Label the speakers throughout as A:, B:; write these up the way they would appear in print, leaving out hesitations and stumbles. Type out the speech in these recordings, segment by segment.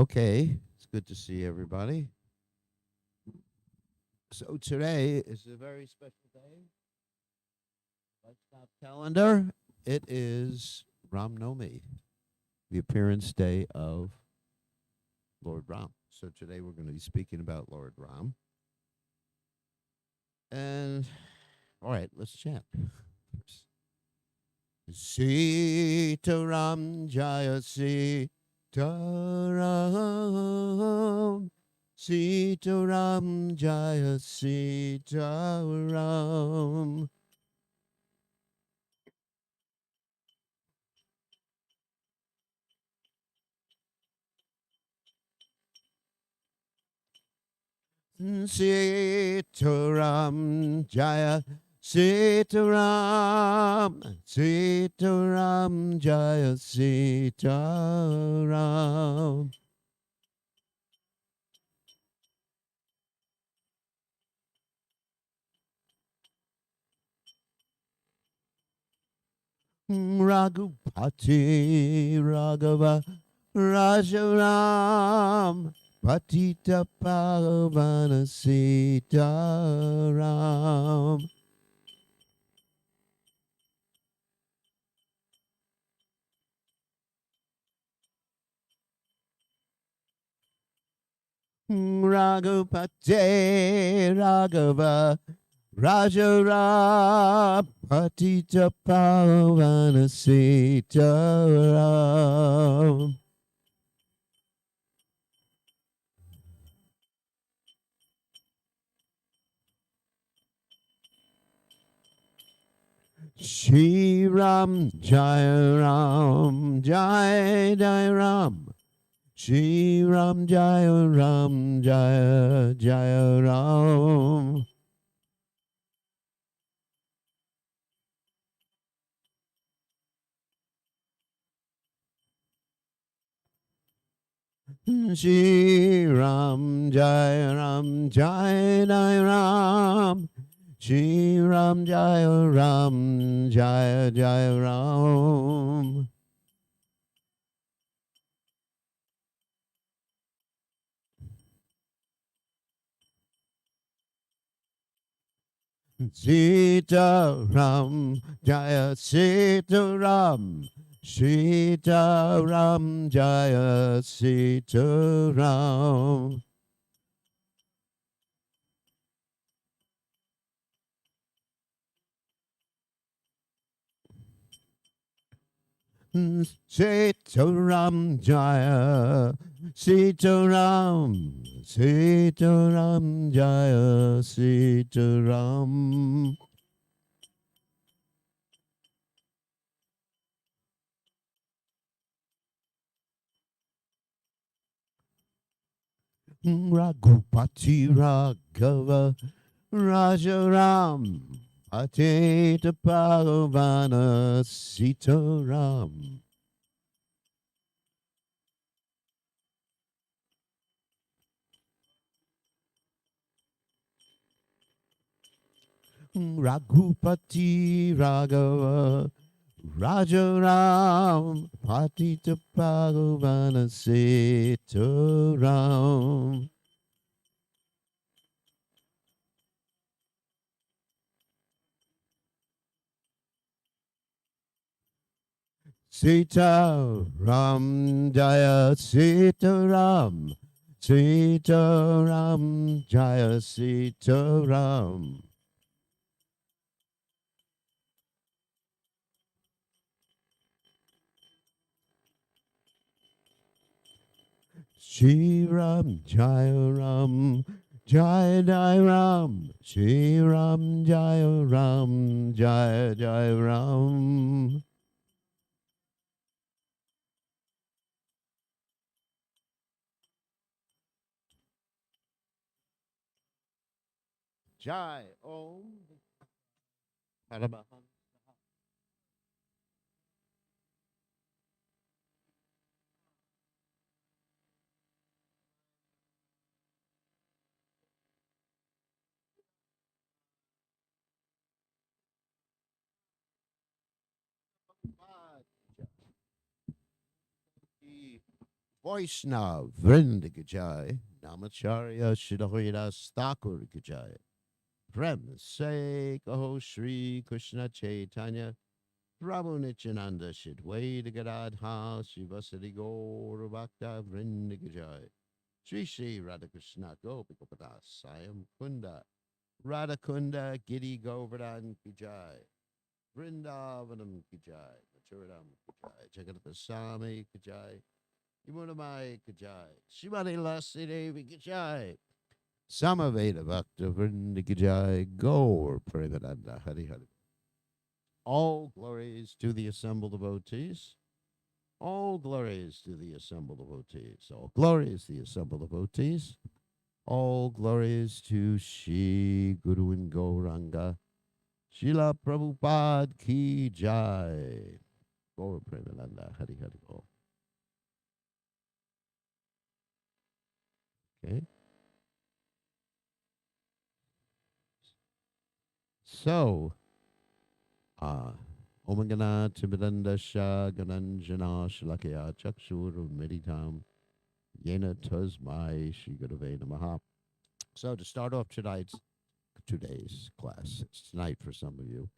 A: Okay, it's good to see everybody. So today is a very special day. Let's stop calendar. It is Ram Nomi, the appearance day of Lord Ram. So today we're going to be speaking about Lord Ram. And all right, let's chant. Sita Ram Jaya Sita Ram. Sita Ram Jaya Sita Ram. Sitaram Jaya Sitaram Sitaram Jaya Sitaram Raghupati Raghava Rajaram Patita Pavana Sitaram Raghupate Raghava Raja Patita Pavana Sitaram Shri Ram Jai Ram Jai Jai Ram Shri Ram Jai Ram Jai Jai Ram Shri Ram Jai Ram Jai Jai Ram Shri Ram Jai Ram Jai Jai Ram Sita Ram Jaya Sita Ram Sita Ram Jaya Sita Ram Sitaram Jaya Sitaram Sitaram Jaya Sitaram Raghupati Raghava Rajaram Patita Pavana Sitaram Raghupati Raghava Rajaram Patita Pavana Sitaram Sita Ram Jaya Sita Ram Sita Ram Jaya Sita Ram Shri Ram Jaya Ram Jaya Jaya Ram Shri Ram Jaya Ram Jaya Jaya Ram Jai Om Paramaham Vaishnav Vrindagajai, Namacharya Shidahira Stakur Gajai, Prem Se Kaho Shri Krishna Chaitanya, Prabhu Nityananda Shidway Gadadha, Shivasadi Gaur Bhakta Vrindagajai, Shri Shri Radhakrishna Gopikapada Sayam Kunda, Radhakunda Giri Govardhan Kijai, Vrindavanam Kijai, Machuradam Kijai, Jagadasami Kijai, Yamunamai Kijai, Shimani Lasidevi Kijai, Samaveda Bhakta Vrinda Kijai, Gaur Premananda Hari Hari. All glories to the assembled devotees. All glories to the assembled devotees. All glories to the assembled devotees. All glories to Shri Guru and Gauranga. Srila Prabhupada Ki Jai. Gaur Premananda Hari Hari. Okay. So, Omagana Timidandasha Gananjana Shalakya Chakshur Meditam Yena Tasmai Shri Gurave Namaha. So, to start off today's class, it's tonight for some of you,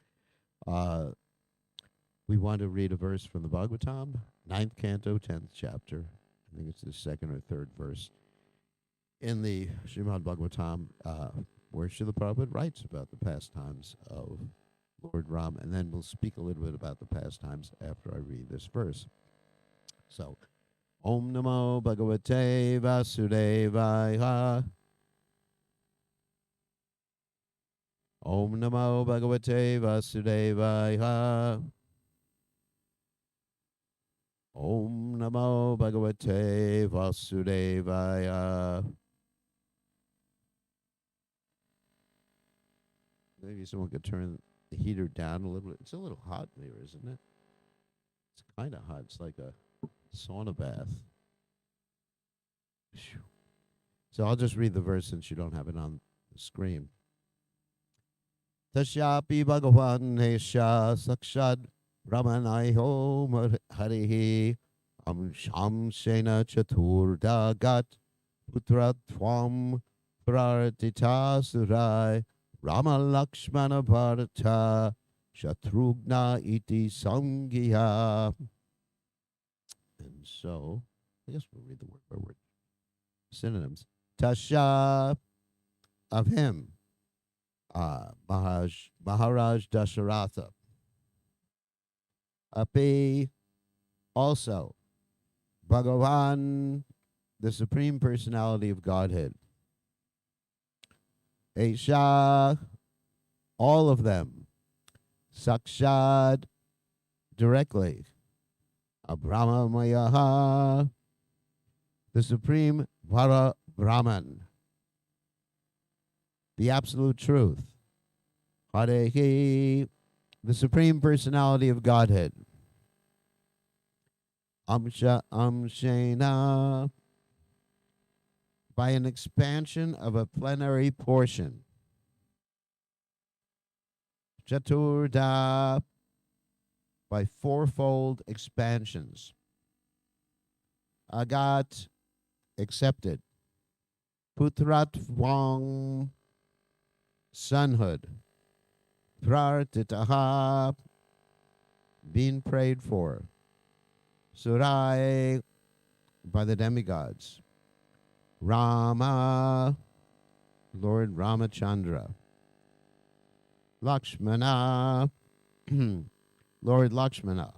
A: we want to read a verse from the Bhagavatam, 9th canto, 10th chapter. I think it's the second or third verse in the Srimad Bhagavatam, where Srila Prabhupada writes about the pastimes of Lord Ram, and then we'll speak a little bit about the pastimes after I read this verse. So, Om Namo Bhagavate Vasudevaya. Om Namo Bhagavate Vasudevaya. Om Namo Bhagavate Vasudevaya. Maybe someone could turn the heater down a little bit. It's a little hot in here, isn't it? It's kind of hot. It's like a sauna bath. Phew. So I'll just read the verse since you don't have it on the screen. Tasyapi Bhagavan Hesha Sakshad Brahmanaiho Harihi Amshamsena Chaturda Gat Putratvam Prartita Surai Rama Lakshmana Bharata Shatrugna Iti Sanghiya. And so, I guess we'll read the word by word. Synonyms. Tasha, of him. Maharaj Dasharatha. Api, also. Bhagavan, the Supreme Personality of Godhead. Esha, all of them. Sakshad, directly. Abrahma Mayaha, the Supreme Vara Brahman, the Absolute Truth. Harehi, the Supreme Personality of Godhead. Amsha Amshena, by an expansion of a plenary portion. Chaturda, by fourfold expansions. Agat, accepted. Putratvam, sonhood. Prartitaha, being prayed for. Surai, by the demigods. Rama, Lord Ramachandra. Lakshmana, Lord Lakshmana.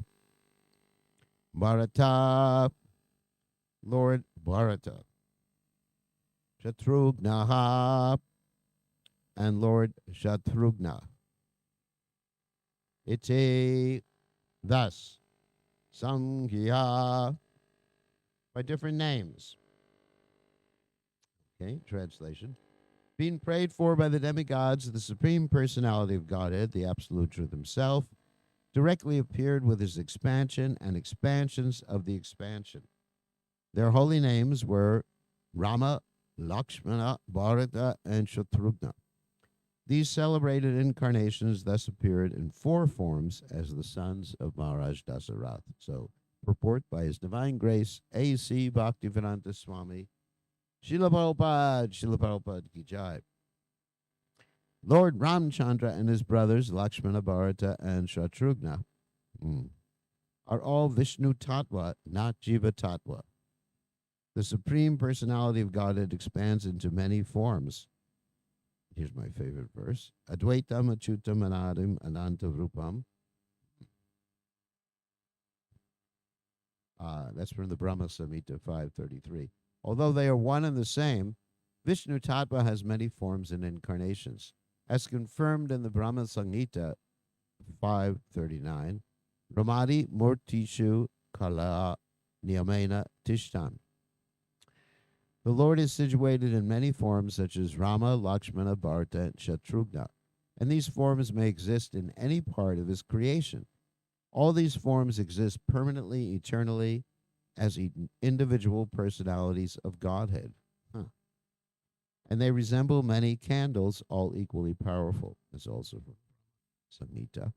A: Bharata, Lord Bharata. Shatrugnaha, and Lord Shatrugna. Iti, thus, Sanghiya, by different names. Okay, translation. Being prayed for by the demigods, the Supreme Personality of Godhead, the Absolute Truth Himself, directly appeared with His expansion and expansions of the expansion. Their holy names were Rama, Lakshmana, Bharata, and Shatrugna. These celebrated incarnations thus appeared in four forms as the sons of Maharaj Dasarath. So Purport by His Divine Grace, A.C. Bhaktivedanta Swami, Srila Prabhupada Ki Jai. Lord Ramchandra and his brothers, Lakshmana, Bharata, and Shatrughna, are all Vishnu Tattva, not Jiva Tattva. The Supreme Personality of Godhead expands into many forms. Here's my favorite verse. Advaitam Achyutam Anadim Ananta Rupam. That's from the Brahma Samhita 533. Although they are one and the same, Vishnu Tattva has many forms and incarnations. As confirmed in the Brahma Samhita 539, Ramadi Murtishu Kala Niyamena Tishtan. The Lord is situated in many forms such as Rama, Lakshmana, Bharata, and Shatrughna, and these forms may exist in any part of his creation. All these forms exist permanently, eternally, as individual personalities of Godhead. And they resemble many candles, all equally powerful. It's also from Samhita.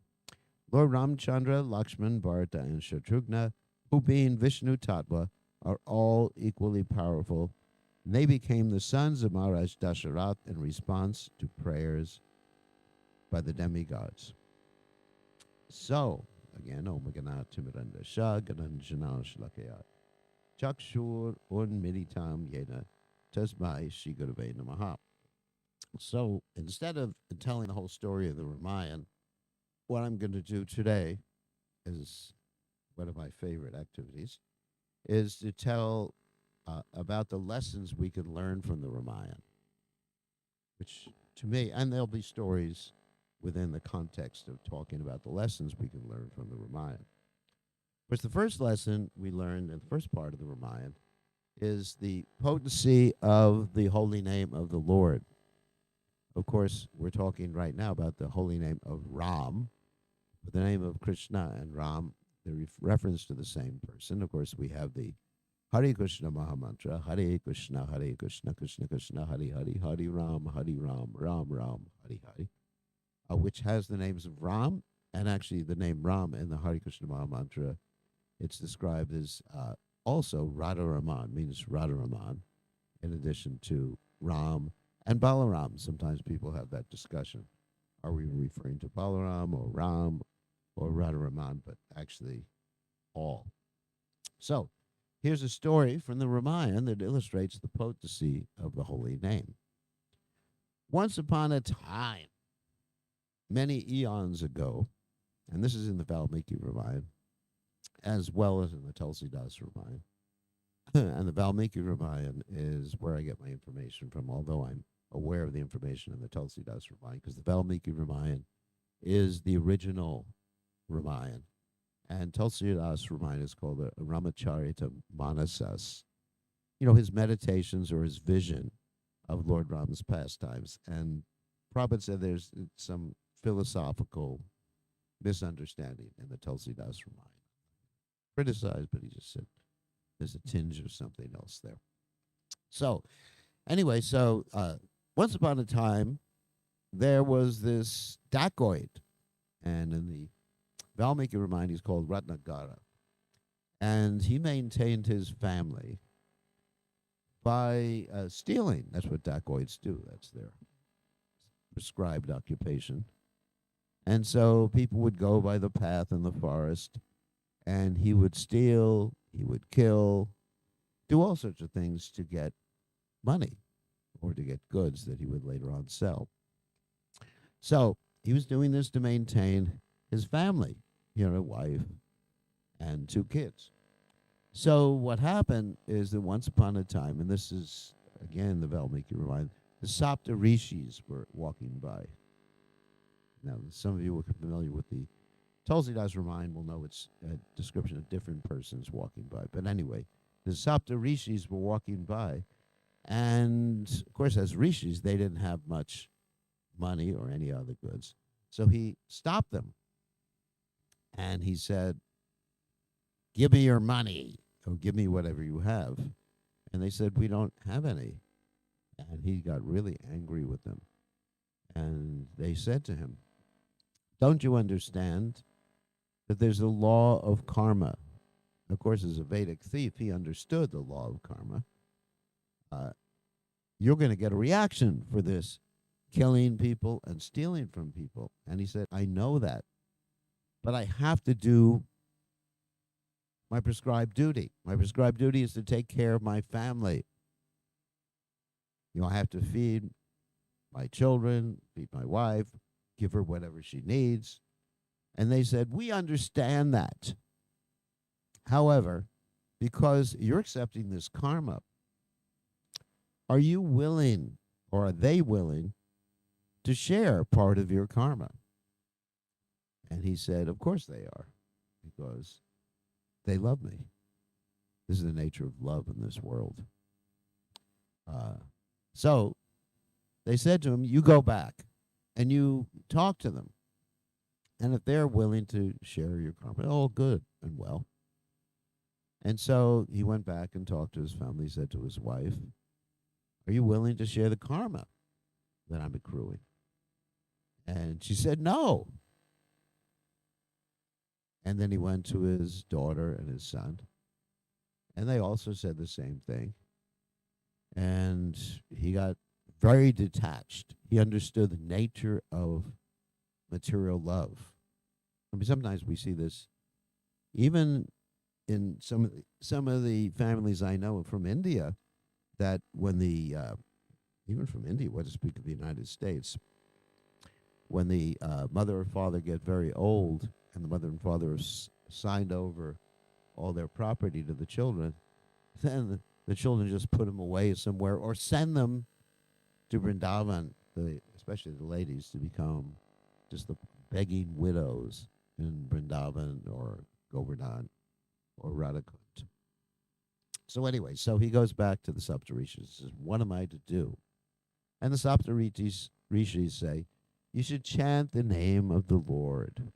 A: Lord Ramchandra, Lakshman, Bharata, and Shatrughna, who being Vishnu Tattva, are all equally powerful. And they became the sons of Maharaj Dasharat in response to prayers by the demigods. So, again, Om Gana Timiranda Shah Gananjana Shlakayat Chakshur Un Militam Yena Tasmai Shri Gurave Namaha. So, instead of telling the whole story of the Ramayana, what I'm going to do today is one of my favorite activities, is to tell about the lessons we can learn from the Ramayana, which to me, and there'll be stories within the context of talking about the lessons we can learn from the Ramayana. But the first lesson we learned in the first part of the Ramayana is the potency of the holy name of the Lord. Of course, we're talking right now about the holy name of Ram, but the name of Krishna and Ram, they're reference to the same person. Of course, we have the Hare Krishna Mahamantra, Hare Krishna, Krishna Krishna, Hare Hare, Hare Ram, Ram Ram, Hare Hare, which has the names of Ram, and actually the name Ram in the Hare Krishna Mahamantra, it's described as also Radharaman, means Radharaman, in addition to Ram and Balaram. Sometimes people have that discussion. Are we referring to Balaram or Ram or Radharaman? But actually, all. So, here's a story from the Ramayana that illustrates the potency of the holy name. Once upon a time, many eons ago, and this is in the Valmiki Ramayana, as well as in the Tulsidas Ramayana, and the Valmiki Ramayana is where I get my information from, although I'm aware of the information in the Tulsidas Ramayana, because the Valmiki Ramayana is the original Ramayana. And Tulsidas Ramayana is called a Ramacharita Manasas. You know, his meditations or his vision of Lord Rama's pastimes. And Prabhupada said there's some philosophical misunderstanding in the Tulsidas Ramayana. Criticized, but he just said there's a tinge of something else there. So, anyway, once upon a time, there was this dacoit, and in the Valmiki Ramayana, he's called Ratnagara. And he maintained his family by stealing. That's what dacoits do. That's their prescribed occupation. And so people would go by the path in the forest, and he would steal, he would kill, do all sorts of things to get money or to get goods that he would later on sell. So he was doing this to maintain his family. He had a wife and 2 kids. So what happened is that once upon a time, and this is, again, the Valmiki Ramayana, the Sapta Rishis were walking by. Now, some of you who are familiar with the Tulsidas Ramayana will know it's a description of different persons walking by. But anyway, the Sapta Rishis were walking by, and of course, as Rishis, they didn't have much money or any other goods. So he stopped them. And he said, "Give me your money, or give me whatever you have." And they said, "We don't have any." And he got really angry with them. And they said to him, "Don't you understand that there's a law of karma, of course, as a Vedic thief, he understood the law of karma. Uh, you're going to get a reaction for this, killing people and stealing from people. And he said, I know that, but I have to do my prescribed duty. My prescribed duty is to take care of my family. I have to feed my children, feed my wife, give her whatever she needs. And they said, we understand that. However, because you're accepting this karma, are you willing, or are they willing, to share part of your karma? And he said, of course they are, because they love me. This is the nature of love in this world. So they said to him, you go back and you talk to them. And if they're willing to share your karma, all good and well. And so he went back and talked to his family. He said to his wife, are you willing to share the karma that I'm accruing? And she said, no. And then he went to his daughter and his son. And they also said the same thing. And he got very detached. He understood the nature of material love. I mean, sometimes we see this even in some of the families I know from India, that when the even from India, what to speak of the United States, when the mother or father get very old and the mother and father have signed over all their property to the children, then the children just put them away somewhere or send them to Vrindavan, especially the ladies, to become just the begging widows in Vrindavan or Govardhan or Radhakund. So anyway, so he goes back to the Saptarishis and says, what am I to do? And the Saptarishis say, you should chant the name of the Lord.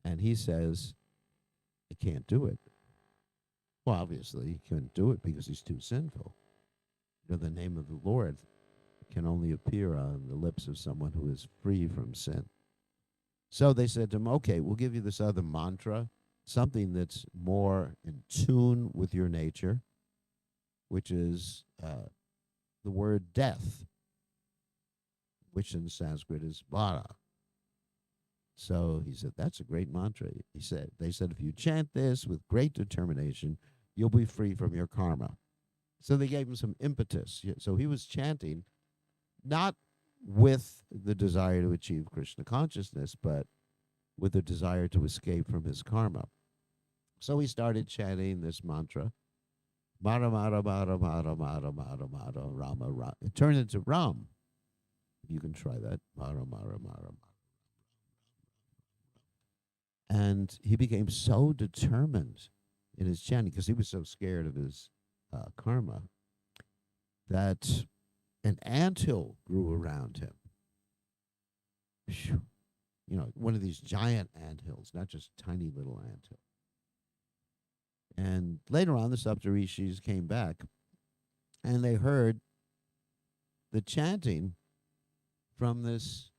A: And he says, I can't do it. Well, obviously, he couldn't do it because he's too sinful. The name of the Lord can only appear on the lips of someone who is free from sin. So they said to him, okay, we'll give you this other mantra, something that's more in tune with your nature, which is the word death, which in Sanskrit is vara. So he said, that's a great mantra. They said, if you chant this with great determination, you'll be free from your karma. So they gave him some impetus. So he was chanting, not with the desire to achieve Krishna consciousness, but with the desire to escape from his karma. So he started chanting this mantra, Mara Mara Mara Mara Mara Mara Mara Rama Rama. It turned into Ram. You can try that. Mara Mara Mara Mara. And he became so determined in his chanting because he was so scared of his karma that an anthill grew around him. One of these giant anthills, not just tiny little anthill. And later on, the Saptarishis came back, and they heard the chanting from this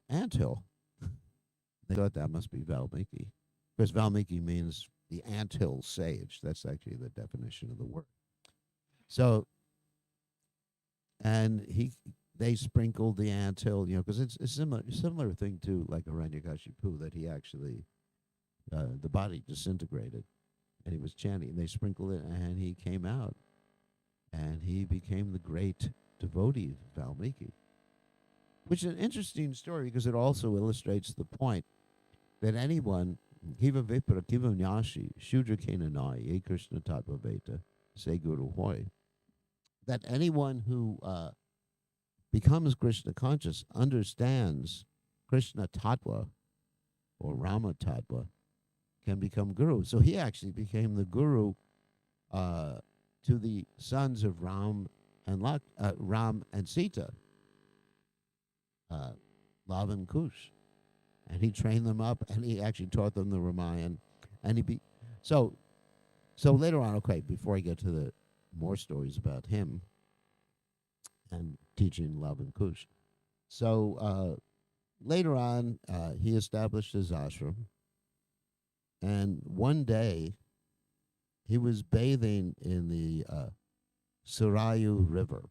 A: anthill. They thought that must be Valmiki, because Valmiki means the anthill sage. That's actually the definition of the word. So, and they sprinkled the anthill, because it's a similar thing to like Hiranyakashipu, that he actually, the body disintegrated, and he was chanting. And they sprinkled it, and he came out, and he became the great devotee of Valmiki, which is an interesting story because it also illustrates the point that anyone, Kiva Vipra, Kiva Nyashi, Shudra Kenanai, Ye Krishna Tattva Veta, Say Guru Hoy, that anyone who becomes Krishna conscious understands Krishna Tattva or Rama Tattva can become Guru. So he actually became the Guru to the sons of Ram and Sita, Lav and Kush. And he trained them up, and he actually taught them the Ramayan. And so later on, okay, before I get to the more stories about him and teaching Lav and Kush. So later on, he established his ashram. And one day, he was bathing in the Sarayu River,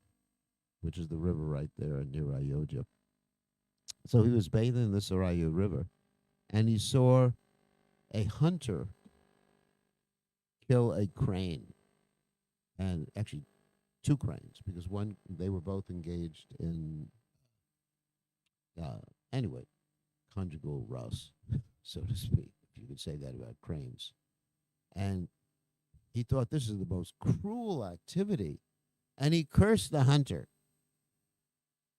A: which is the river right there near Ayodhya. So he was bathing in the Sarayu River, and he saw a hunter kill a crane, and actually two cranes, because one they were both engaged in uh, anyway conjugal rust, so to speak, if you could say that about cranes. And he thought this is the most cruel activity, and he cursed the hunter.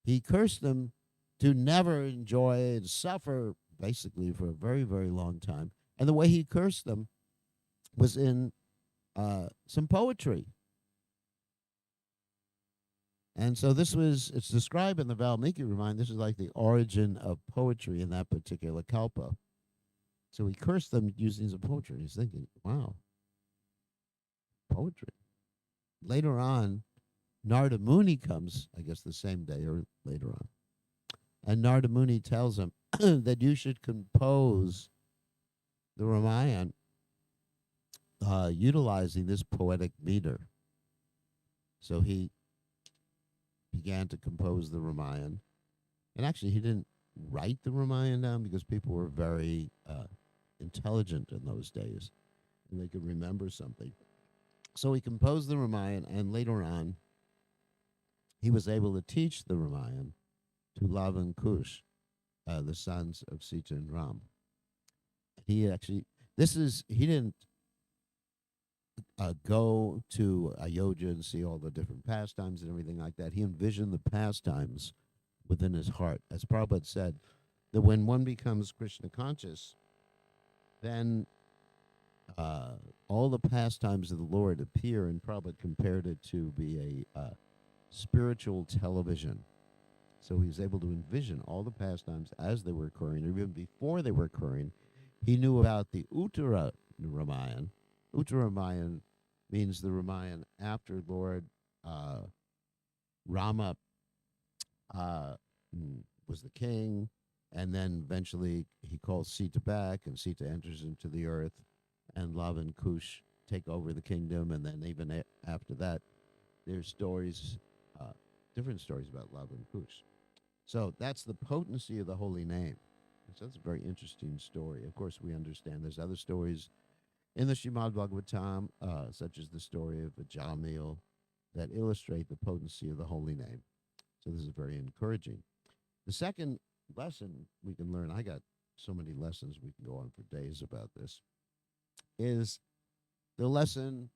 A: He cursed them to never enjoy and suffer basically for a very, very long time. And the way he cursed them was in some poetry. And so it's described in the Valmiki Ramayana. This is like the origin of poetry in that particular kalpa. So he cursed them using some poetry. He's thinking, wow, poetry. Later on, Narada Muni comes, I guess the same day or later on. And Narada Muni tells him that you should compose the Ramayana utilizing this poetic meter. So he began to compose the Ramayana. And actually, he didn't write the Ramayana down because people were very intelligent in those days and they could remember something. So he composed the Ramayana, and later on, he was able to teach the Ramayana to Lava and Kush, the sons of Sita and Ram. He actually, he didn't go to Ayodhya and see all the different pastimes and everything like that. He envisioned the pastimes within his heart. As Prabhupada said, that when one becomes Krishna conscious, then all the pastimes of the Lord appear, and Prabhupada compared it to be a spiritual television. So he was able to envision all the pastimes as they were occurring, or even before they were occurring. He knew about the Uttara Ramayana. Uttara Ramayana means the Ramayana after Lord Rama was the king, and then eventually he calls Sita back, and Sita enters into the earth, and Lava and Kush take over the kingdom, and then even after that, there's stories, different stories about Lava and Kush. So that's the potency of the holy name. So that's a very interesting story. Of course, we understand there's other stories in the Srimad Bhagavatam, such as the story of Jamil, that illustrate the potency of the holy name. So this is very encouraging. The second lesson we can learn, I got so many lessons, we can go on for days about this, is the lesson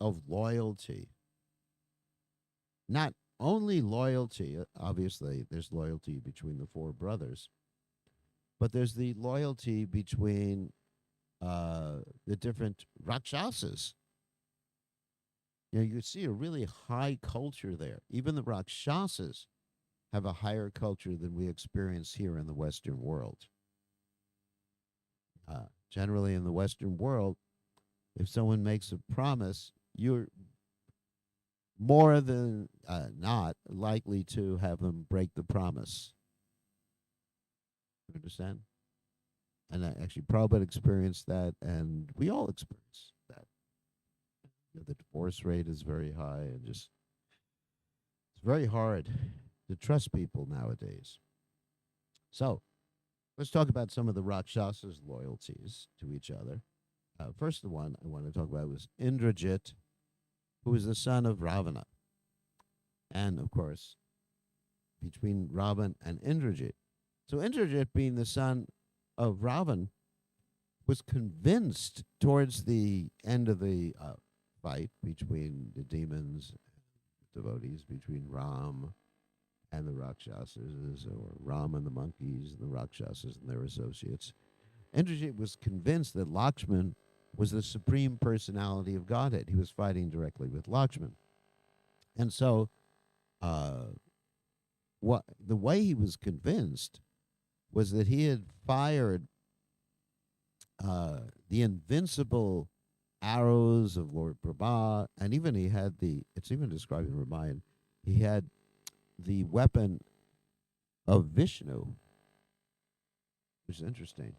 A: of loyalty. Not only loyalty, obviously, there's loyalty between the four brothers, but there's the loyalty between the different Rakshasas. You know, you see a really high culture there. Even the Rakshasas have a higher culture than we experience here in the Western world. Generally, in the Western world, if someone makes a promise, you're more than not likely to have them break the promise. You understand? And actually, Prabhupada experienced that, and we all experience that. You know, the divorce rate is very high, and just it's very hard to trust people nowadays. So, let's talk about some of the Rakshasas' loyalties to each other. First, the one I want to talk about was Indrajit, who was the son of Ravana. And, of course, between Ravan and Indrajit. So, Indrajit, being the son of Ravan, was convinced towards the end of the fight between the demons and devotees, between Ram and the Rakshasas, or Ram and the monkeys, and the Rakshasas and their associates. Indrajit was convinced that Lakshman was the supreme personality of Godhead. He was fighting directly with Lakshman. And so, the way he was convinced was that he had fired the invincible arrows of Lord Brahma, and even he had it's even described in Ramayana, he had the weapon of Vishnu, which is interesting.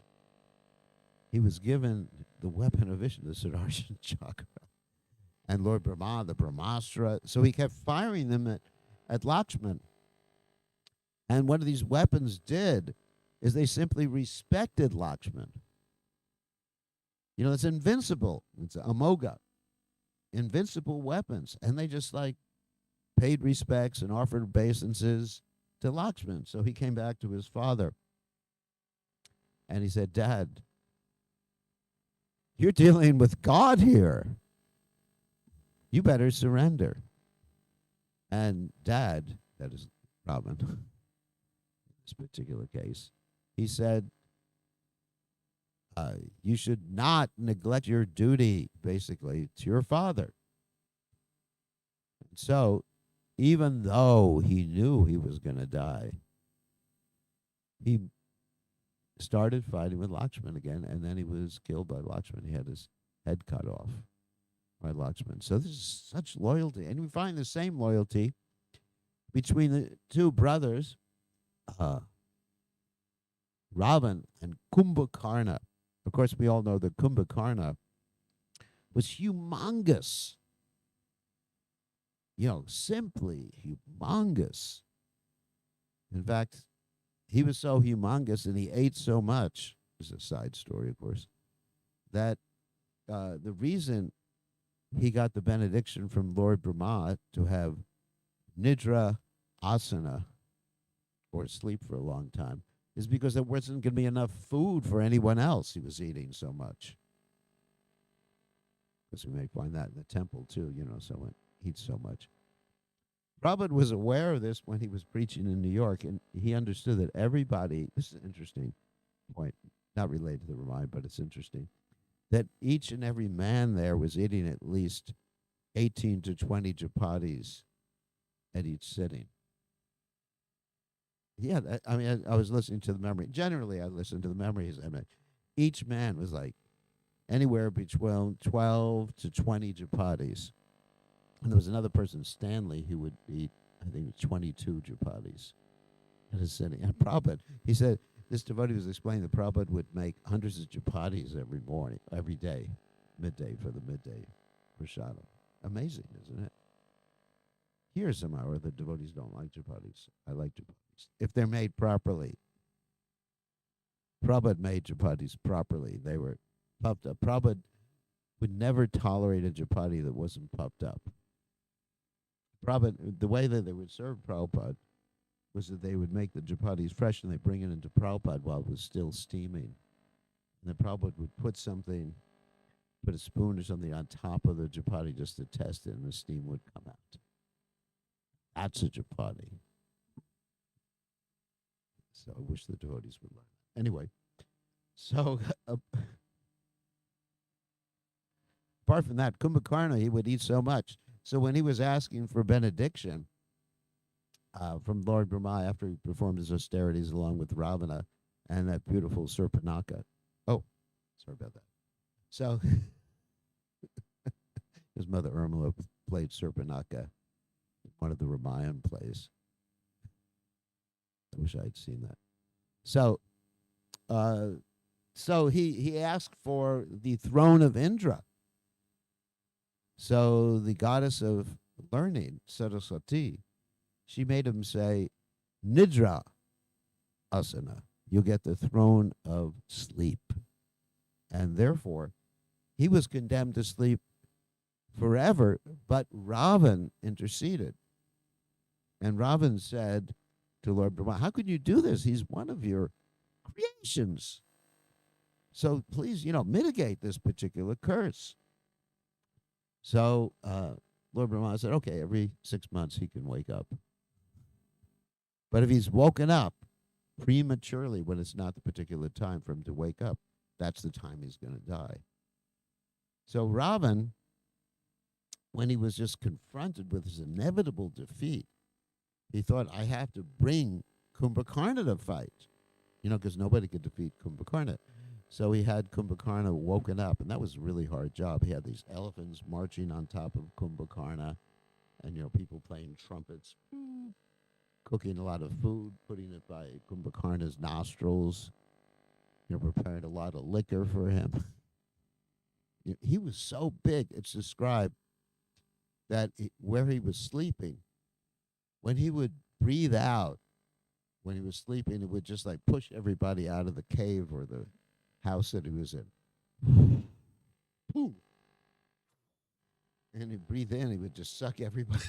A: He was given the weapon of Vishnu, the Sudarshan Chakra. and Lord Brahma, the Brahmastra. So he kept firing them at Lakshman. And what these weapons did is they simply respected Lakshman. You know, it's invincible. It's amoga, invincible weapons. And they just like paid respects and offered obeisances to Lakshman. So he came back to his father and he said, Dad, you're dealing with God here. You better surrender. And Dad, that is Robin, in this particular case, he said, you should not neglect your duty, basically, to your father. So, even though he knew he was going to die, he started fighting with Lakshman again, and then he was killed by Lakshman. He had his head cut off by Lakshman. So this is such loyalty. And we find the same loyalty between the two brothers, Ravan and Kumbhakarna. Of course, we all know that Kumbhakarna was humongous. You know, simply humongous. In fact, he was so humongous and he ate so much, this is a side story, of course, that the reason he got the benediction from Lord Brahma to have nidra asana, or sleep for a long time, is because there wasn't going to be enough food for anyone else. He was eating so much. Because we may find that in the temple too, you know, someone eats so much. Prabhupada was aware of this when he was preaching in New York, and he understood that everybody, this is an interesting point, not related to the Ramayana, but it's interesting, that each and every man there was eating at least 18 to 20 chapatis at each sitting. Yeah, I mean, I was listening to the memory. Generally, I listen to the memories. I mean, each man was like anywhere between 12 to 20 chapatis. And there was another person, Stanley, who would eat, I think, 22 chapatis at a sitting. And Prabhupada, he said, this devotee was explaining that Prabhupada would make hundreds of chapatis every morning, every day, midday for the midday prasada. Amazing, isn't it? Here somehow the devotees don't like chapatis. I like chapatis. If they're made properly. Prabhupada made chapatis properly. They were puffed up. Prabhupada would never tolerate a chapati that wasn't puffed up. Prabhupada, the way that they would serve Prabhupada was that they would make the chapatis fresh and they bring it into Prabhupada while it was still steaming. And then Prabhupada would put a spoon or something on top of the chapati just to test it, and the steam would come out. That's a chapati. So I wish the devotees would learn. Anyway, so apart from that, Kumbhakarna, he would eat so much. So when he was asking for benediction from Lord Brahma after he performed his austerities along with Ravana and that beautiful Surpanaka. Oh, sorry about that. So his mother Irmala played Surpanaka in one of the Ramayana plays. I wish I had seen that. So he asked for the throne of Indra. So the goddess of learning, Saraswati, she made him say, Nidra asana. You'll get the throne of sleep. And therefore, he was condemned to sleep forever, but Ravan interceded. And Ravan said to Lord Brahma, how could you do this? He's one of your creations. So please, mitigate this particular curse. So Lord Brahma said, okay, every 6 months he can wake up. But if he's woken up prematurely when it's not the particular time for him to wake up, that's the time he's going to die. So Ravan, when he was just confronted with his inevitable defeat, he thought, I have to bring Kumbhakarna to fight, because nobody could defeat Kumbhakarna. So he had Kumbhakarna woken up, and that was a really hard job. He had these elephants marching on top of Kumbhakarna, and, people playing trumpets, cooking a lot of food, putting it by Kumbhakarna's nostrils, preparing a lot of liquor for him. He was so big, it's described that where he was sleeping, when he would breathe out, when he was sleeping, it would just like push everybody out of the cave or the house that he was in. Boom. And he'd breathe in, he would just suck everybody.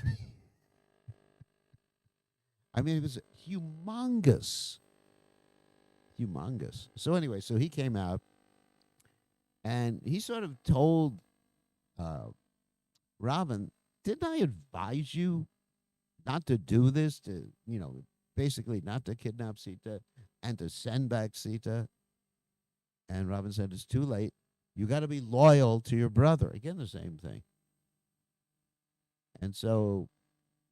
A: I mean, it was humongous. Humongous. So, anyway, so he came out and he sort of told uh, Robin, didn't I advise you not to do this, to, basically not to kidnap Sita and to send back Sita? And Robin said, it's too late. You got to be loyal to your brother. Again, the same thing. And so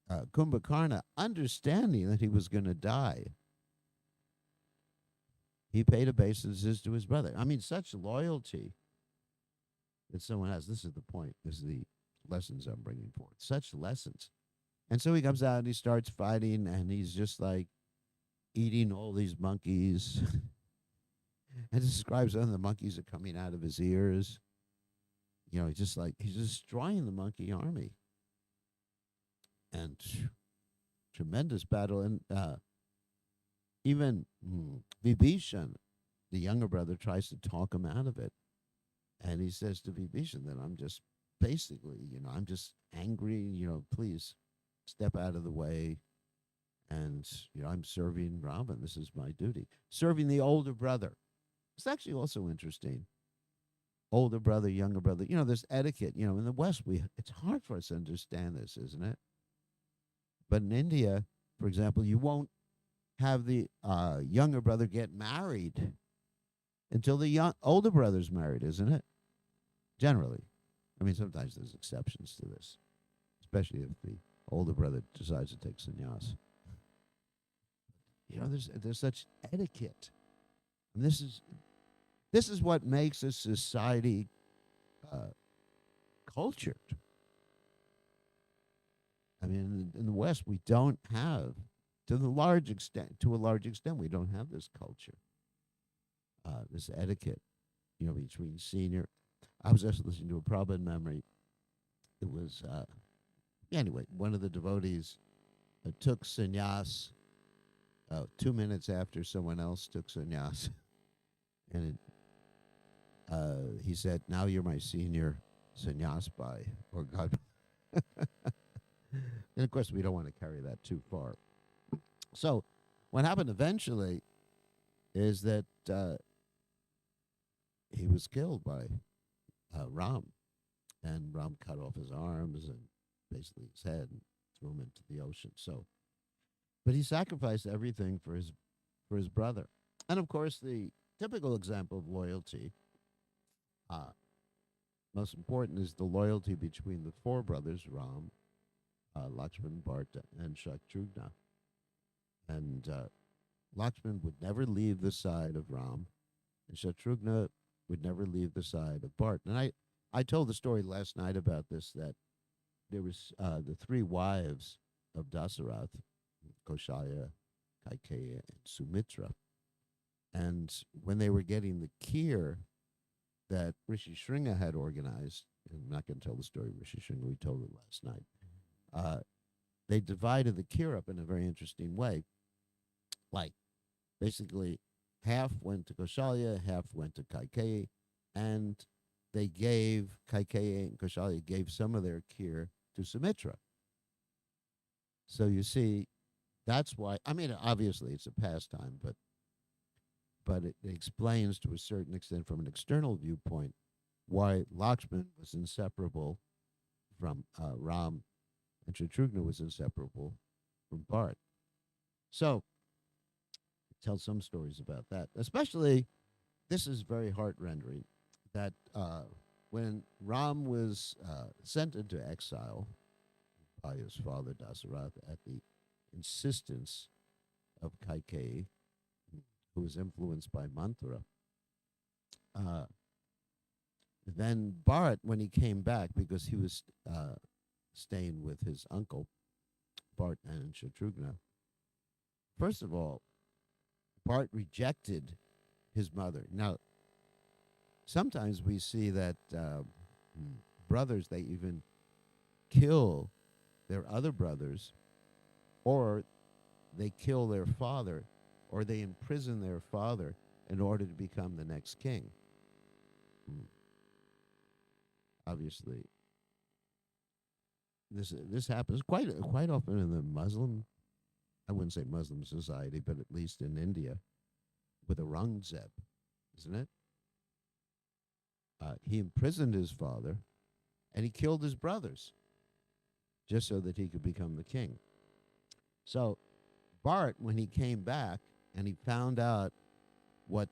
A: Kumbhakarna, understanding that he was going to die, he paid obeisances to his brother. I mean, such loyalty that someone has. This is the point. This is the lessons I'm bringing forth. Such lessons. And so he comes out and he starts fighting, and he's just like eating all these monkeys. And describes one of the monkeys are coming out of his ears. He's destroying the monkey army. And tremendous battle. And even Vibhishan, the younger brother, tries to talk him out of it. And he says to Vibhishan that I'm just basically, I'm just angry, please step out of the way. And, I'm serving Ravan. This is my duty. Serving the older brother. It's actually also interesting. Older brother, younger brother. There's etiquette. In the West, it's hard for us to understand this, isn't it? But in India, for example, you won't have the younger brother get married until the older brother's married, isn't it? Generally. I mean, sometimes there's exceptions to this, especially if the older brother decides to take sannyas. There's such etiquette. And this is what makes a society cultured. I mean, in the West, we don't have, to a large extent, we don't have this culture, this etiquette, between senior. I was just listening to a Prabhupada memory. It was, anyway, one of the devotees took sannyas 2 minutes after someone else took sannyas. And he said, now you're my senior sannyas bhai, or God. And of course, we don't want to carry that too far. So, what happened eventually is that he was killed by Ram, and Ram cut off his arms and basically his head and threw him into the ocean. So, but he sacrificed everything for his brother, and of course, the typical example of loyalty. Most important is the loyalty between the four brothers, Ram, Lakshman, Bharata, and Shatrughna. And Lakshman would never leave the side of Ram, and Shatrughna would never leave the side of Bharata. And I told the story last night about this, that there was the three wives of Dasarath, Kaushalya, Kaikeya, and Sumitra. And when they were getting the kheer that Rishi Shringa had organized, and I'm not going to tell the story of Rishi Shringa, we told it last night, they divided the kheer up in a very interesting way. Like, basically, half went to Kaushalya, half went to Kaikeyi, and they gave, Kaikeyi and Kaushalya gave some of their kheer to Sumitra. So you see, that's why, I mean, obviously it's a pastime, but it explains to a certain extent from an external viewpoint why Lakshman was inseparable from Ram, and Shatrughna was inseparable from Bharat. So, tell some stories about that. Especially, this is very heart-rendering, that when Ram was sent into exile by his father Dasarath at the insistence of Kaikeyi, who was influenced by mantra, then Bharat, when he came back, because he was staying with his uncle, Bharat and Shatrughna, first of all, Bharat rejected his mother. Now, sometimes we see that brothers, they even kill their other brothers, or they kill their father, or they imprison their father in order to become the next king. Mm. Obviously, this happens quite often in the Muslim, I wouldn't say Muslim society, but at least in India, with Aurangzeb, isn't it? He imprisoned his father, and he killed his brothers just so that he could become the king. So Bart, when he came back and he found out what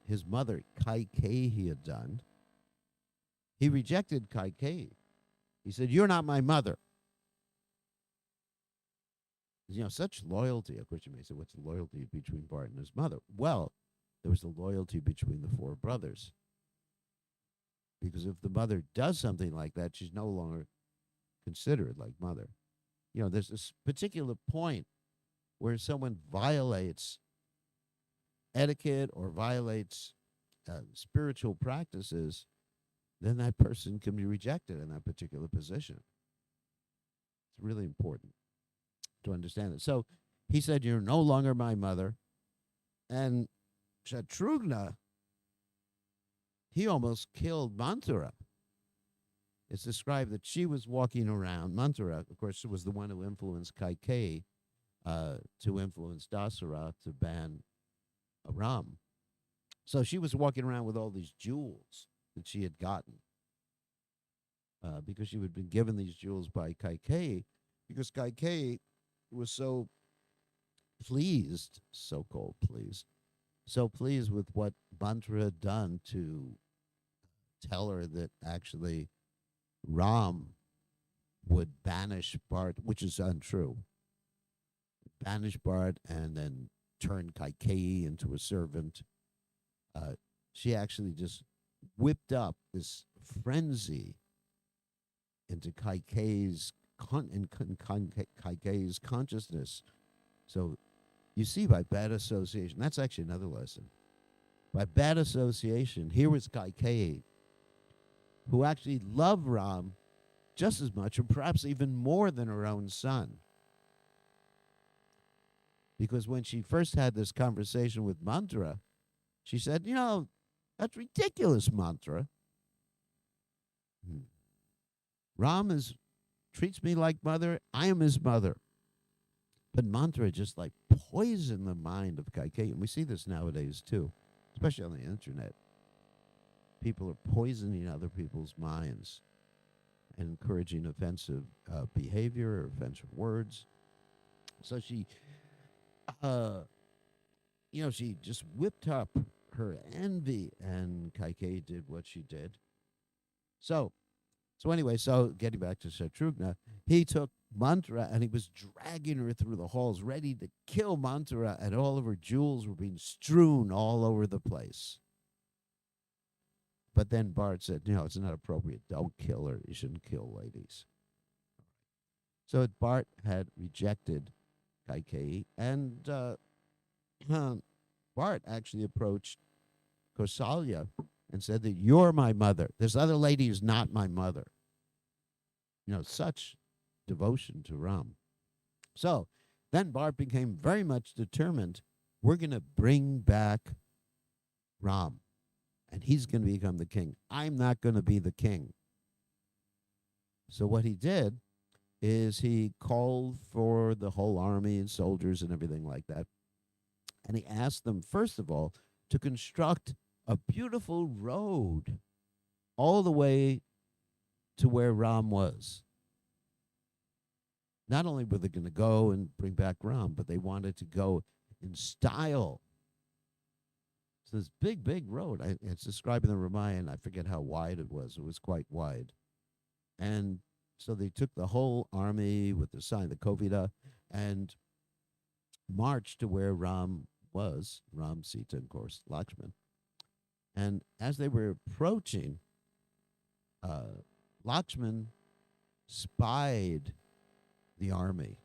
A: his mother Kaikeyi had done, he rejected Kaikeyi. He said, "You're not my mother." Such loyalty. Of course, you may say, what's the loyalty between Bart and his mother? Well, there was the loyalty between the four brothers. Because if the mother does something like that, she's no longer considered like mother. There's this particular point where someone violates etiquette or violates spiritual practices, then that person can be rejected in that particular position. It's really important to understand it. So he said, "You're no longer my mother." And Shatrughna, he almost killed Manthara. It's described that she was walking around. Manthara, of course, was the one who influenced Kaikeyi to influence Dasara to ban Ram. So she was walking around with all these jewels that she had gotten because she had been given these jewels by Kaikeyi, because Kaikeyi was so pleased, so-called pleased, so pleased with what Manthara had done to tell her that actually Ram would banish Bart, which is untrue. Banish Bart and then turn Kaikeyi into a servant. She actually just whipped up this frenzy into Kaikeyi's Kaikeyi's consciousness. So you see, by bad association, that's actually another lesson. By bad association, here was Kaikeyi, who actually loved Ram just as much, or perhaps even more than her own son. Because when she first had this conversation with Manthara, she said, "That's ridiculous, Manthara. Ram treats me like mother. I am his mother." But Manthara just like poisoned the mind of Kaikeyi. And we see this nowadays too, especially on the internet. People are poisoning other people's minds and encouraging offensive behavior or offensive words. So she, she just whipped up her envy, and Kaikeyi did what she did. So anyway, getting back to Shatrughna, he took Manthara and he was dragging her through the halls, ready to kill Manthara, and all of her jewels were being strewn all over the place. But then Bart said, "It's not appropriate. Don't kill her. You shouldn't kill ladies." So Bart had rejected Kaikeyi, and Bart actually approached Kausalya and said that, "You're my mother. This other lady is not my mother." Such devotion to Ram. So then Bart became very much determined, we're going to bring back Ram, and he's going to become the king. I'm not going to be the king. So what he did is he called for the whole army and soldiers and everything like that. And he asked them, first of all, to construct a beautiful road all the way to where Ram was. Not only were they going to go and bring back Ram, but they wanted to go in style. So this big, big road. It's described in the Ramayana. I forget how wide it was. It was quite wide. And so they took the whole army with the sign, the Kovida, and marched to where Ram was. Ram, Sita, and of course, Lakshman. And as they were approaching, Lakshman spied the army,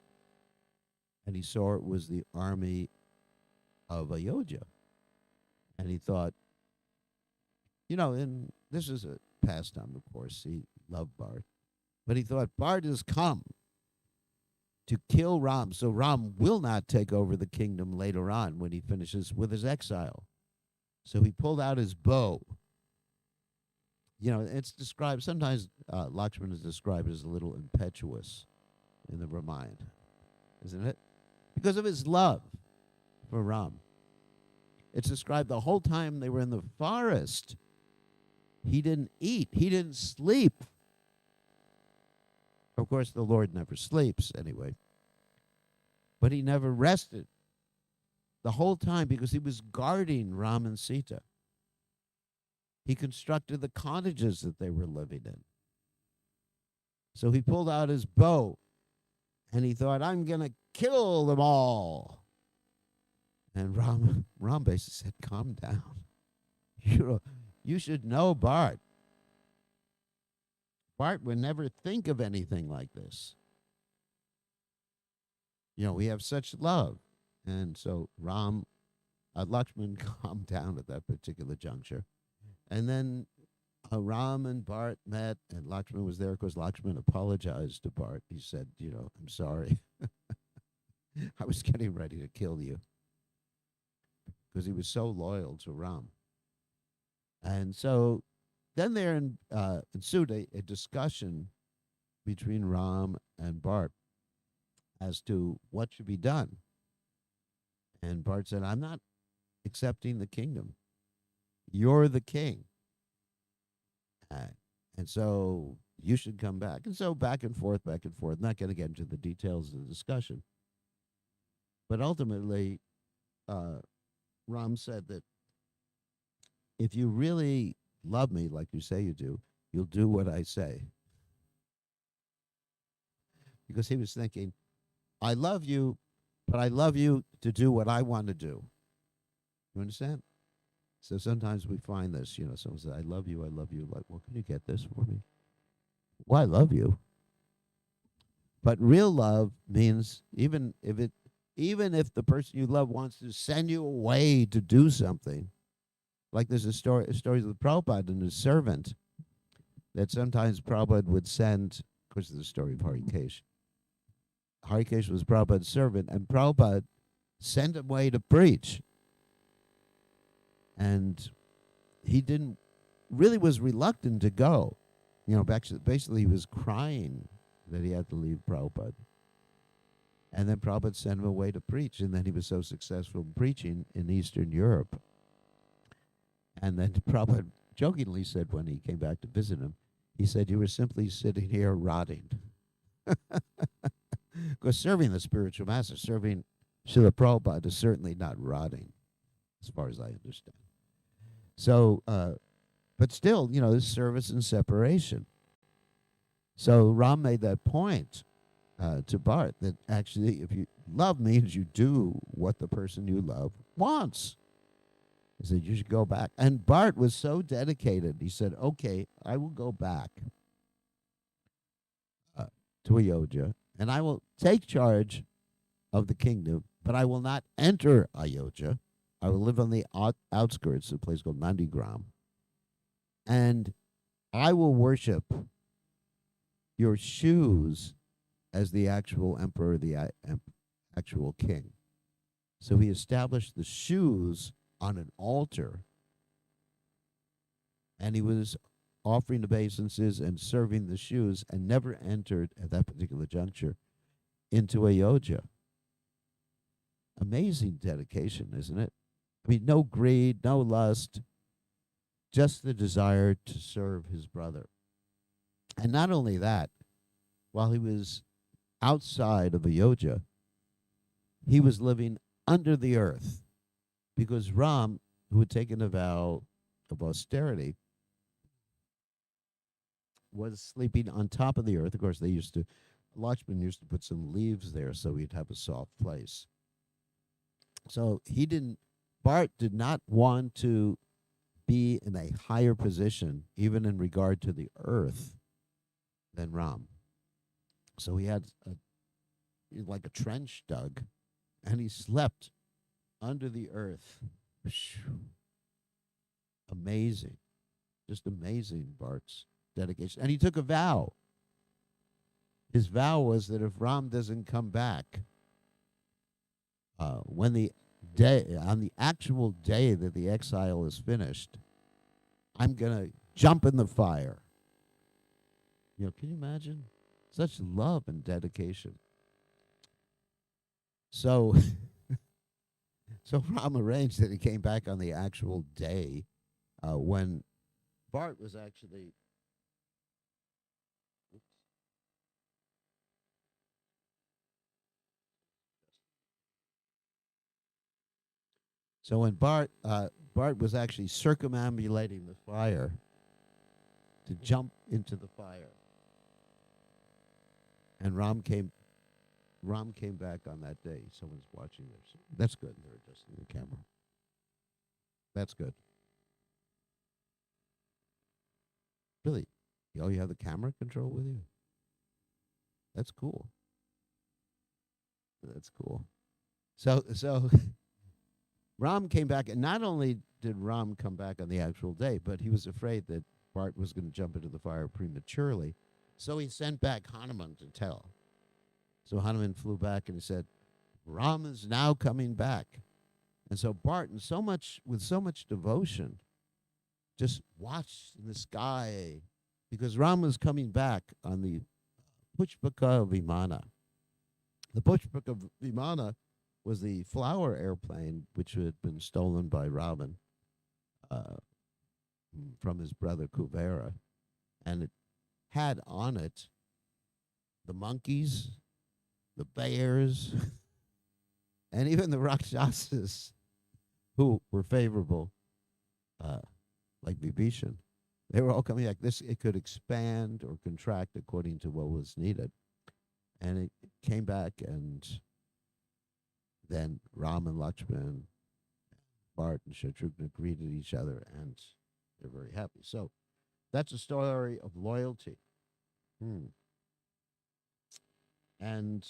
A: and he saw it was the army of Ayodhya. And he thought, and this is a pastime, of course. He loved Bart. But he thought, Bart has come to kill Ram, so Ram will not take over the kingdom later on when he finishes with his exile. So he pulled out his bow. It's described, sometimes Lakshman is described as a little impetuous in the Ramayana, isn't it? Because of his love for Ram. It's described the whole time they were in the forest. He didn't eat. He didn't sleep. Of course, the Lord never sleeps anyway. But he never rested the whole time because he was guarding Ram and Sita. He constructed the cottages that they were living in. So he pulled out his bow and he thought, I'm going to kill them all. And Ram basically said, calm down. You should know Bart. Bart would never think of anything like this. We have such love. And so Lakshman calmed down at that particular juncture. And then Ram and Bart met, and Lakshman was there because Lakshman apologized to Bart. He said, I'm sorry. I was getting ready to kill you. Because he was so loyal to Ram. And so then there ensued a discussion between Ram and Bart as to what should be done. And Bart said, I'm not accepting the kingdom. You're the king. And so you should come back. And so back and forth, back and forth. Not going to get into the details of the discussion. But ultimately, Ram said that if you really love me like you say you do, you'll do what I say. Because he was thinking, I love you, but I love you to do what I want to do. You understand? So sometimes we find this, someone says, I love you, I love you. Like, well, can you get this for me? Well, I love you. But real love means even if the person you love wants to send you away to do something, like there's a story with Prabhupada and his servant that sometimes Prabhupada would send, of course, the story of Harikesh. Harikesh was Prabhupada's servant, and Prabhupada sent him away to preach. And he really was reluctant to go. Basically he was crying that he had to leave Prabhupada. And then Prabhupada sent him away to preach, and then he was so successful in preaching in Eastern Europe. And then Prabhupada jokingly said when he came back to visit him, he said, you were simply sitting here rotting. Because serving the spiritual master, serving Srila Prabhupada is certainly not rotting, as far as I understand. So, but still, there's service and separation. So Ram made that point to Bart that actually if you love means you do what the person you love wants. He said, you should go back. And Bart was so dedicated. He said, okay, I will go back to Ayodhya, and I will take charge of the kingdom, but I will not enter Ayodhya. I will live on the outskirts of a place called Nandigram. And I will worship your shoes as the actual emperor, the actual king. So he established the shoes on an altar, and he was offering obeisances and serving the shoes, and never entered at that particular juncture into Ayodhya. Amazing dedication, isn't it? I mean, no greed, no lust, just the desire to serve his brother. And not only that, while he was outside of Ayodhya, he was living under the earth, because Ram, who had taken a vow of austerity, was sleeping on top of the earth. Of course, Lakshman used to put some leaves there so he'd have a soft place. So Bart did not want to be in a higher position, even in regard to the earth, than Ram. So he had like a trench dug, and he slept under the earth. Amazing. Just amazing, Bart's dedication. And he took a vow his vow was that if Ram doesn't come back, when the day on the actual day that the exile is finished, I'm gonna jump in the fire. Can you imagine such love and dedication? So, so Ram arranged that he came back on the actual day when Bart was actually. So when Bart was actually circumambulating the fire to jump into the fire, and Ram came back on that day. Someone's watching this. That's good. They're adjusting the camera. That's good. Really, you have the camera control with you. That's cool. That's cool. So Ram came back, and not only did Ram come back on the actual day, but he was afraid that Bart was going to jump into the fire prematurely. So he sent back Hanuman to tell. So Hanuman flew back and he said, Ram is now coming back. And so Bart, with so much devotion, just watched in the sky because Ram was coming back on the Pushpaka Vimana. The Pushpaka Vimana was the flower airplane which had been stolen by Ravan from his brother Kuvera. And it had on it the monkeys, the bears, and even the Rakshasas who were favorable, like Vibhishan. They were all coming back. It could expand or contract according to what was needed. And it came back, and then Ram and Lakshman, Bart and Shatrughna greeted each other, and they're very happy. So that's a story of loyalty. And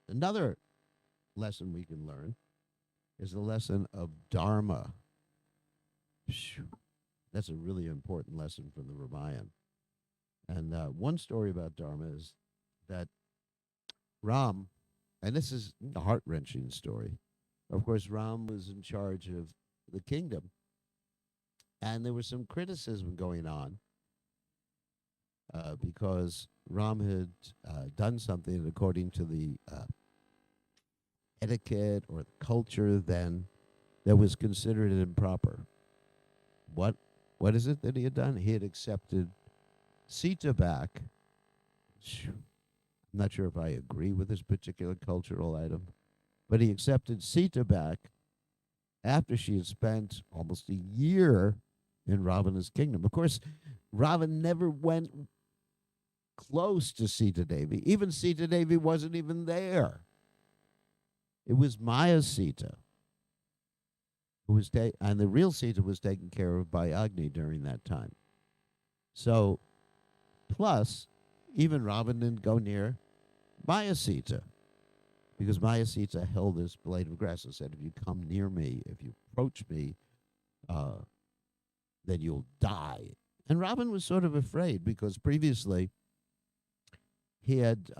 A: another lesson we can learn is the lesson of Dharma. That's a really important lesson from the Ramayana. And one story about Dharma is that Ram, and this is a heart-wrenching story. Of course, Ram was in charge of the kingdom, and there was some criticism going on because Ram had done something according to the etiquette or the culture then that was considered improper. What is it that he had done? He had accepted Sita back. I'm not sure if I agree with this particular cultural item, but he accepted Sita back after she had spent almost a year in Ravana's kingdom. Of course, Ravan never went close to Sita Devi. Even Sita Devi wasn't even there. It was Maya Sita, who was and the real Sita was taken care of by Agni during that time. So, plus, even Ravan didn't go near Maya Sita, because Maya Sita held this blade of grass and said, if you come near me, if you approach me, then you'll die. And Ravan was sort of afraid because previously he had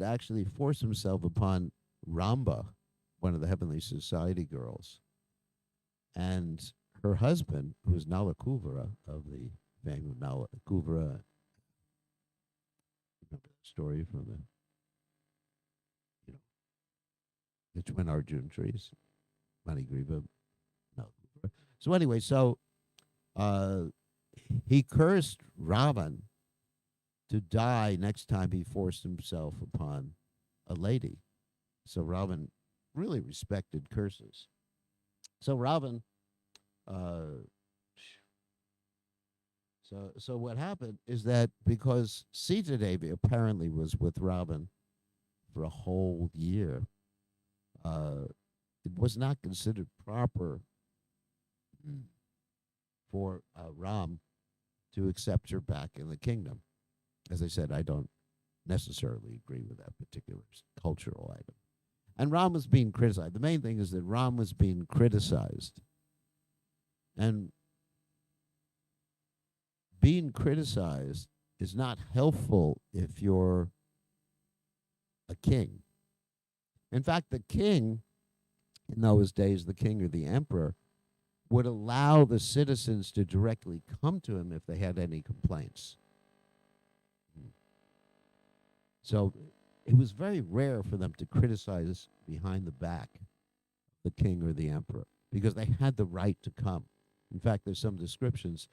A: actually forced himself upon Ramba, one of the Heavenly Society girls, and her husband, who was Nala Kuvera of the fame of Nala Kuvera. Remember that story from the twin Arjun trees, Manigriva, Nala Kuvera. So anyway, he cursed Ravan to die next time he forced himself upon a lady. So Ravan really respected curses. So Ravan, so what happened is that because Sita Devi apparently was with Ravan for a whole year, it was not considered proper for Ram to accept her back in the kingdom. As I said, I don't necessarily agree with that particular cultural item. And Ram was being criticized. The main thing is that Ram was being criticized. And being criticized is not helpful if you're a king. In fact, the king, in those days, the king or the emperor, would allow the citizens to directly come to him if they had any complaints. So it was very rare for them to criticize behind the back the king or the emperor because they had the right to come. In fact, there's some descriptions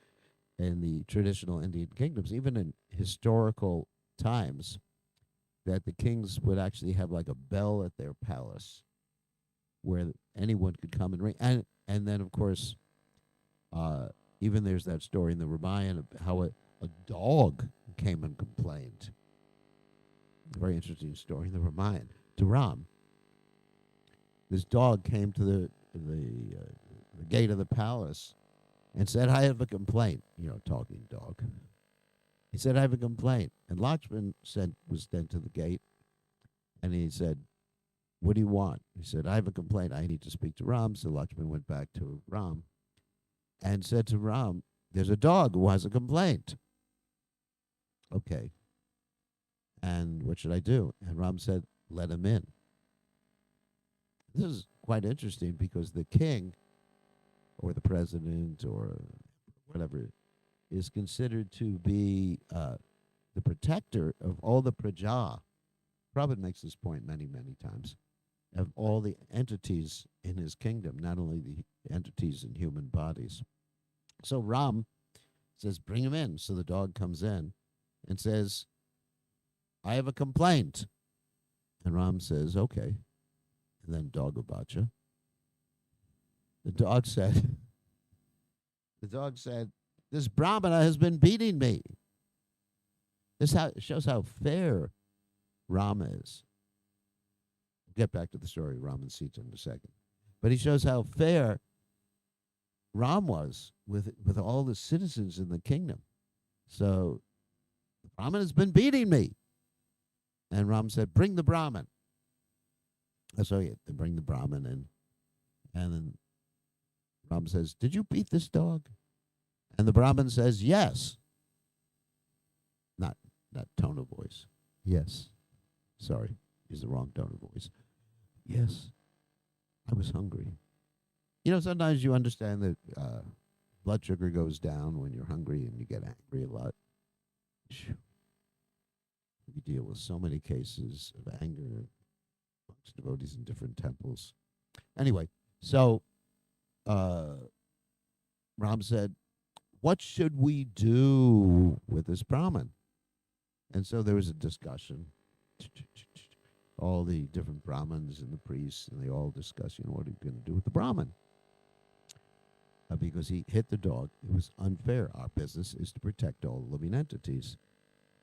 A: in the traditional Indian kingdoms, even in historical times, that the kings would actually have like a bell at their palace where anyone could come and ring. And then, of course, even there's that story in the Ramayana of how a dog came and complained. A very interesting story in the Ramayana. To Ram, this dog came to the gate of the palace and said, I have a complaint. Talking dog. He said, I have a complaint. And Lakshman was sent to the gate, and he said, what do you want? He said, I have a complaint. I need to speak to Ram. So Lakshman went back to Ram and said to Ram, there's a dog who has a complaint. Okay. And what should I do? And Ram said, let him in. This is quite interesting because the king or the president or whatever is considered to be the protector of all the praja. Prabhupada makes this point many, many times, of all the entities in his kingdom, not only the entities in human bodies. So Ram says, bring him in. So the dog comes in and says, I have a complaint. And Ram says, okay. And then dog Abacha. The dog said, this Brahmana has been beating me. This shows how fair Ram is. We'll get back to the story of Ram and Sita in a second. But he shows how fair Ram was with all the citizens in the kingdom. So the Brahmin has been beating me. And Ram said, bring the Brahmin. So they bring the Brahmin in. And then Ram says, did you beat this dog? And the Brahmin says, yes. Not tone of voice. Yes. Sorry, use the wrong tone of voice. Yes, I was hungry. Sometimes you understand that blood sugar goes down when you're hungry and you get angry a lot. We deal with so many cases of anger amongst devotees in different temples. Anyway, so Ram said, what should we do with this Brahmin? And so there was a discussion. All the different Brahmins and the priests, and they all discuss, what are you going to do with the Brahmin? Because he hit the dog. It was unfair. Our business is to protect all living entities.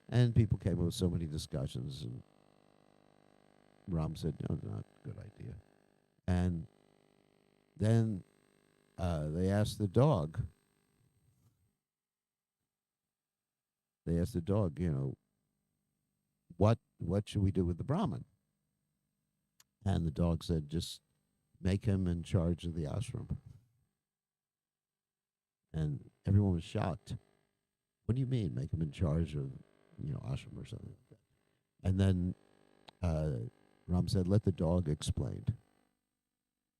A: And people came up with so many discussions, and Ram said, no, not a good idea. And then they asked the dog, what should we do with the Brahmin? And the dog said, just make him in charge of the ashram. And everyone was shocked. What do you mean, make him in charge of, ashram or something like that? And then Ram said, let the dog explain.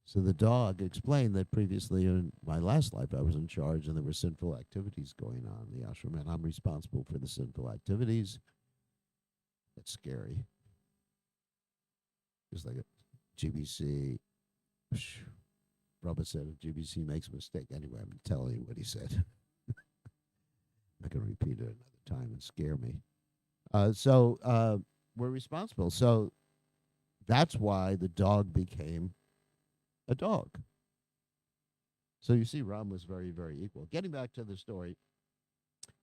A: So the dog explained that previously in my last life I was in charge and there were sinful activities going on in the ashram, and I'm responsible for the sinful activities. That's scary. Just like a GBC. Prabhupada said if GBC makes a mistake. Anyway, I'm telling you what he said. I'm not going to repeat it another time and scare me. So we're responsible. So that's why the dog became a dog. So you see, Ram was very, very equal. Getting back to the story.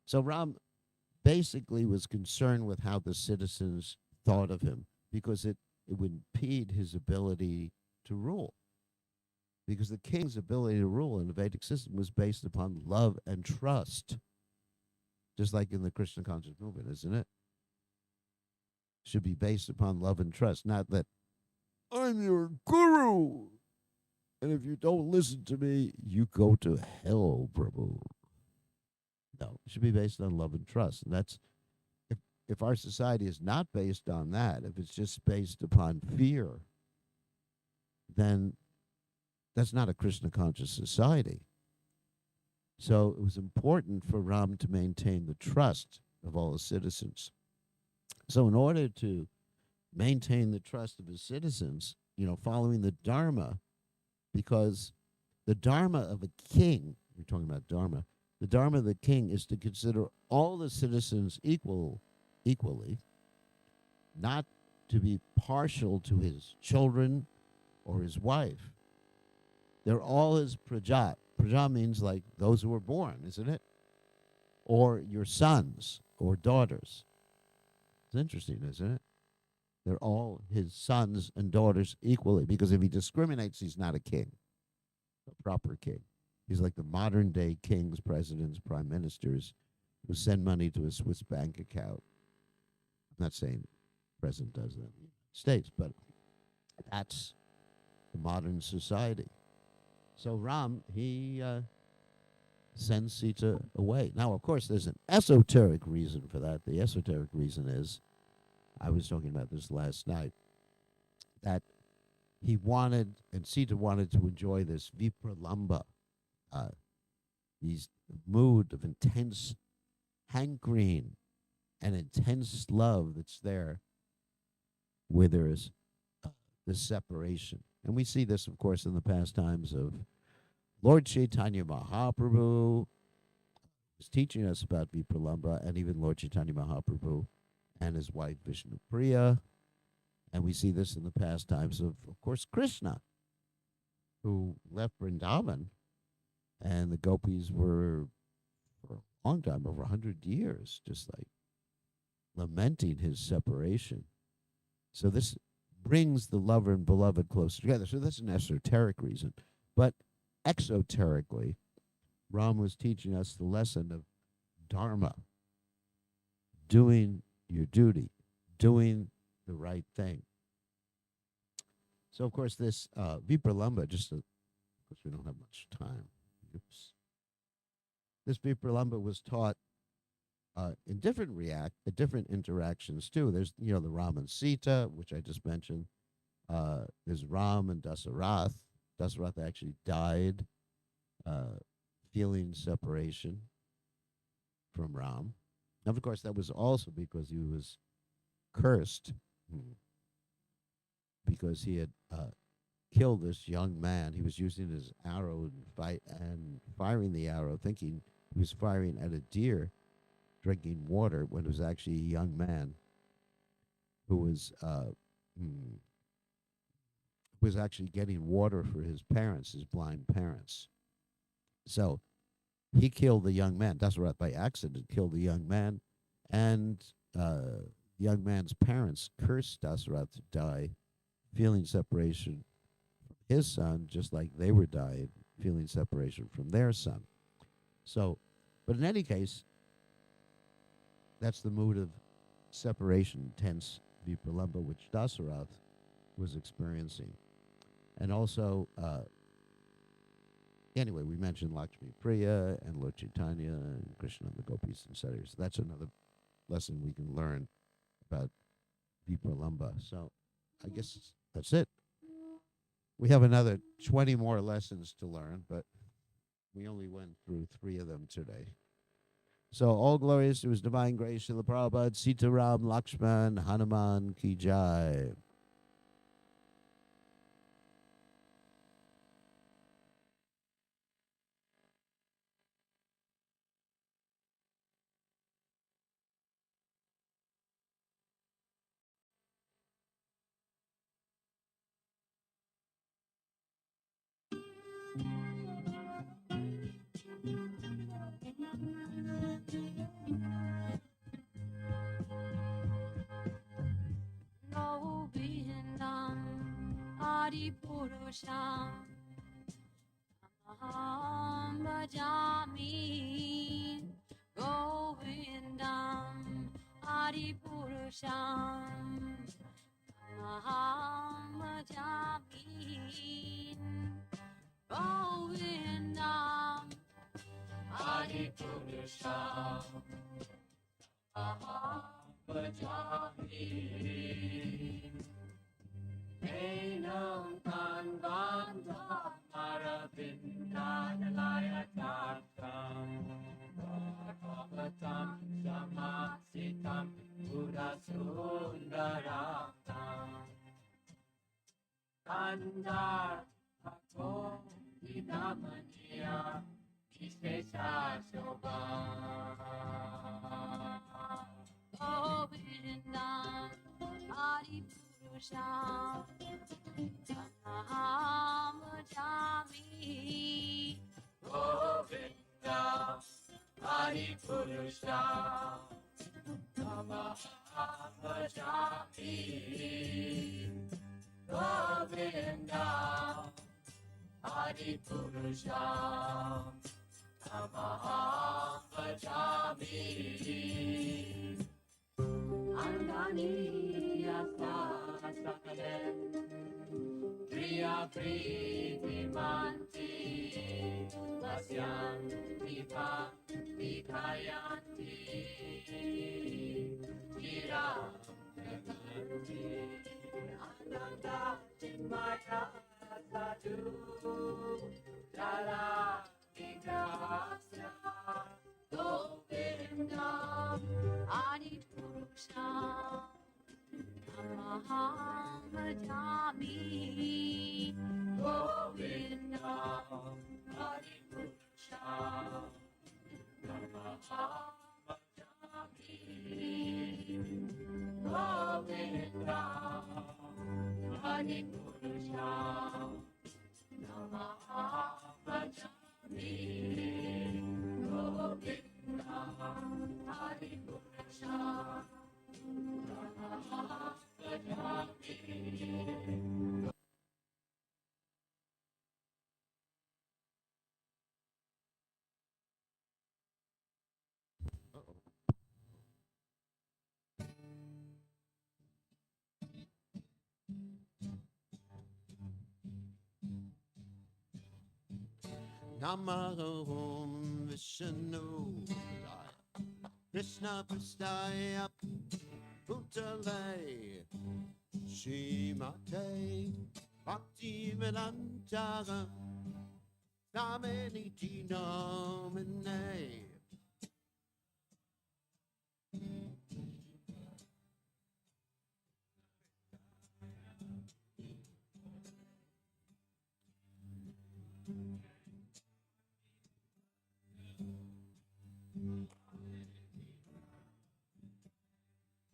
A: So Ram basically was concerned with how the citizens thought of him because it would impede his ability to rule. Because the king's ability to rule in the Vedic system was based upon love and trust. Just like in the Krishna conscious movement, isn't it? Should be based upon love and trust, not that I'm your guru, and if you don't listen to me, you go to hell, Prabhu. No, it should be based on love and trust. And that's if our society is not based on that, if it's just based upon fear, then that's not a Krishna conscious society. So it was important for Ram to maintain the trust of all his citizens. So in order to maintain the trust of his citizens, following the Dharma, because the Dharma of a king, we're talking about Dharma, the Dharma of the king is to consider all the citizens equally, not to be partial to his children or his wife. They're all his praja. Praja means like those who were born, isn't it? Or your sons or daughters. It's interesting, isn't it? They're all his sons and daughters equally, because if he discriminates, he's not a king, a proper king. He's like the modern day kings, presidents, prime ministers who send money to a Swiss bank account. I'm not saying the president does that in the United States, but that's the modern society. So Ram, he sends Sita away. Now, of course, there's an esoteric reason for that. The esoteric reason is, I was talking about this last night, that he wanted, and Sita wanted to enjoy this vipralamba, these mood of intense hankering and intense love that's there where there is this separation. And we see this, of course, in the pastimes of Lord Chaitanya Mahaprabhu was teaching us about Vipralamba, and even Lord Chaitanya Mahaprabhu and his wife Vishnupriya. And we see this in the pastimes of course, Krishna, who left Vrindavan, and the gopis were, for a long time, over 100 years, just like lamenting his separation. So this brings the lover and beloved closer together. So that's an esoteric reason. But exoterically, Ram was teaching us the lesson of dharma, doing your duty, doing the right thing. So, of course, this Vipralamba, because we don't have much time. Oops. This Vipralamba was taught in different interactions too. There's the Ram and Sita, which I just mentioned. There's Ram and Dasarath. Dasarath actually died, feeling separation from Ram. And of course, that was also because he was cursed, because he had killed this young man. He was using his arrow and firing the arrow, thinking he was firing at a deer drinking water, when it was actually a young man who was actually getting water for his parents, his blind parents. So he killed the young man. Dasarath, by accident, killed the young man, and the young man's parents cursed Dasarath to die, feeling separation from his son, just like they were dying, feeling separation from their son. So, but in any case, that's the mood of separation, tense vipralamba, which Dasarath was experiencing. And also, anyway, we mentioned Lakshmi Priya and Lord Chaitanya and Krishna and the gopis, etc. So that's another lesson we can learn about vipralamba. So I guess that's it. We have another 20 more lessons to learn, but we only went through 3 of them today. So all glorious to His divine grace, Srila Prabhupada, Sita Ram, Lakshman, Hanuman ki jai.
B: No Vindam Adi Purusham Aham Bhajami Govindam Adi Purusham Aham Bhajami Govindam Adi Purusham Aham
C: Enam tan banda marabinda nalaya tatam Bhagavatam samasitam Buddha sundaratam Kandar ako idamaniya Vishesha shobha
B: Govinda Adi Purusha Tanaham Jami
C: Govinda Hari Purusha Namah Bhajami Govinda Hari Purusha Namah Bhajami Andani Yasa Sakale Priya Priti Manti Vasyanti Vikayanti Gira Prakanti Ananda Chinmaya Sadhu Jala Vikrasya
B: Govinda Adi Purusha Namaham Jami
C: Govinda Hari Purusha Namah Bhajami Govinda Hari Purusha Namah Bhajami Govinda Hari Purusha Namah Bhajami
A: Namahom Vishnu Krishna Prastaya Bhutale Shimate Bhakti Vedanta Namaniti Namane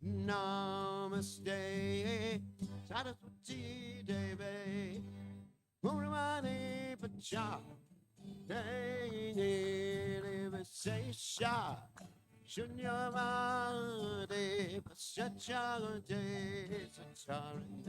A: Namaste Saraswati Devi Muramani Pacha Devasesha Shunyamade Pasachagade Sacharan